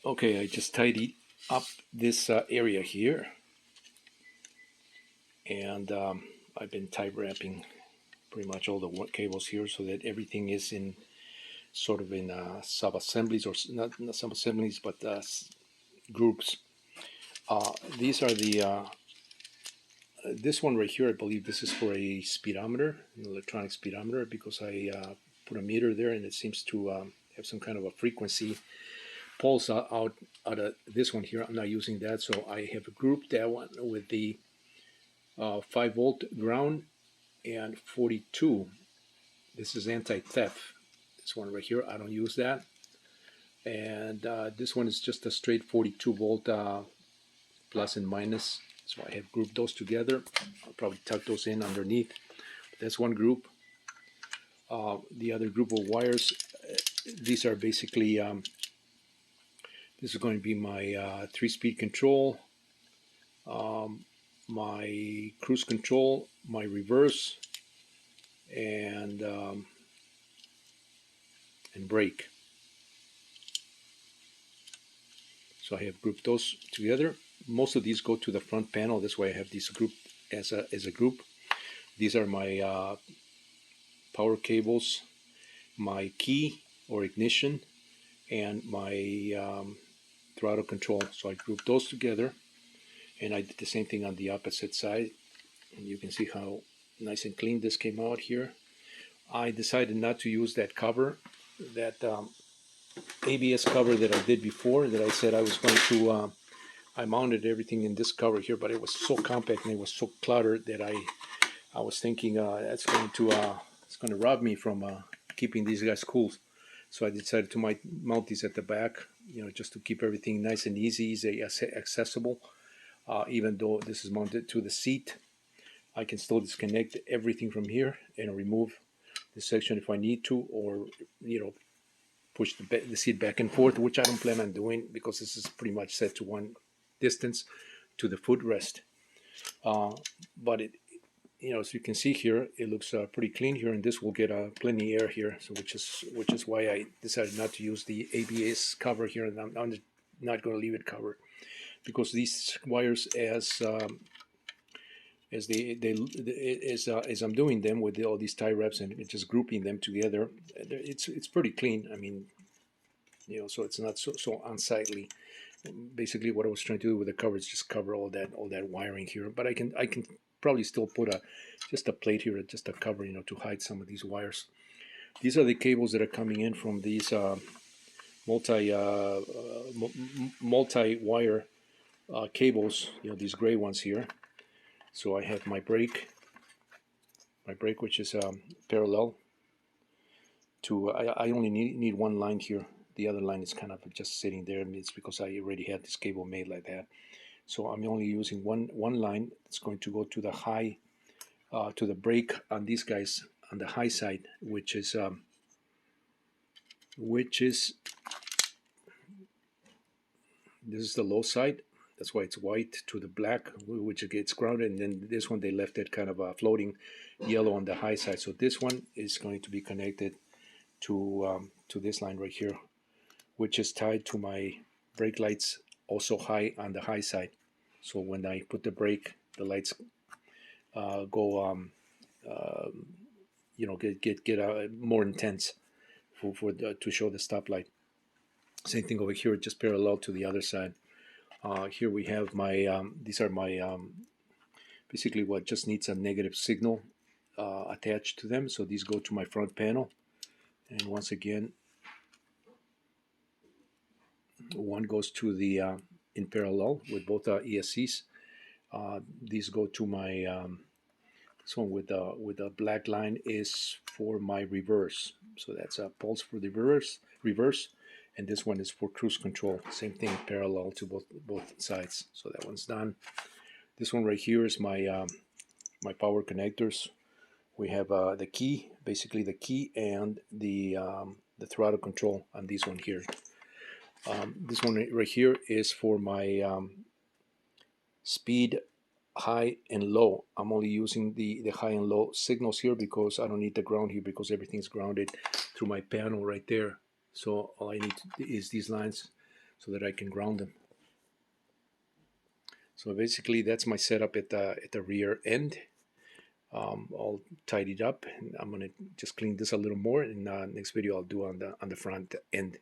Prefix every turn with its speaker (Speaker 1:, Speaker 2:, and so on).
Speaker 1: Okay, I just tidied up this area here, and I've been tie wrapping pretty much all the cables here so that everything is in sort of in sub assemblies, or not sub assemblies, but groups. These are the this one right here. I believe this is for a speedometer, an electronic speedometer, because I put a meter there and it seems to have some kind of a frequency pulse out of this one here. I'm not using that, so I have grouped that one with the 5-volt ground and 42. This is anti-theft. This one right here, I don't use that. And this one is just a straight 42 volt plus and minus. So I have grouped those together. I'll probably tuck those in underneath. That's one group. The other group of wires, these are basically, this is going to be my 3-speed control, my cruise control, my reverse, and brake. So I have grouped those together. Most of these go to the front panel. That's why I have these grouped as a group. These are my power cables, my key or ignition, and my throttle control. So I grouped those together, and I did the same thing on the opposite side. And you can see how nice and clean this came out here. I decided not to use that cover, that ABS cover that I did before, that I said I was going to, I mounted everything in this cover here, but it was so compact and it was so cluttered that I was thinking that's going to, it's going to rob me from keeping these guys cool. So I decided to mount these at the back, just to keep everything nice and easy accessible. Even though this is mounted to the seat, I can still disconnect everything from here and remove this section if I need to, or push the seat back and forth, which I don't plan on doing because this is pretty much set to one distance to the footrest. But it, as you can see here, it looks pretty clean here, and this will get plenty air here. So which is why I decided not to use the ABS cover here, and I'm not going to leave it covered, because these wires, as I'm doing them with all these tie wraps and just grouping them together, it's pretty clean. I mean, so it's not so unsightly. Basically, what I was trying to do with the cover is just cover all that wiring here. But I can probably still put just a plate here, just a cover, to hide some of these wires. These are the cables that are coming in from these multi-wire cables. These gray ones here. So I have my brake, which is parallel to. I only need one line here. The other line is kind of just sitting there. It's because I already had this cable made like that. So I'm only using one line. It's going to go to the high, to the brake on these guys on the high side, which is this is the low side. That's why it's white to the black, which it gets grounded. And then this one, they left it kind of floating yellow on the high side. So this one is going to be connected to this line right here, which is tied to my brake lights, also high on the high side. So when I put the brake, the lights go, get more intense to show the stoplight. Same thing over here, just parallel to the other side. Here we have my, these are my, basically what just needs a negative signal attached to them. So these go to my front panel. And once again, one goes to the, in parallel with both ESCs. These go to my, this one with the black line is for my reverse. So that's a pulse for the reverse. And this one is for cruise control. Same thing, parallel to both sides. So that one's done. This one right here is my my power connectors. We have the key, basically the key, and the throttle control on this one here. This one right here is for my speed, high and low. I'm only using the high and low signals here because I don't need the ground here, because everything's grounded through my panel right there. So all I need is these lines so that I can ground them. So basically that's my setup at the rear end. All tidied up, and I'm gonna just clean this a little more. In next video I'll do on the front end.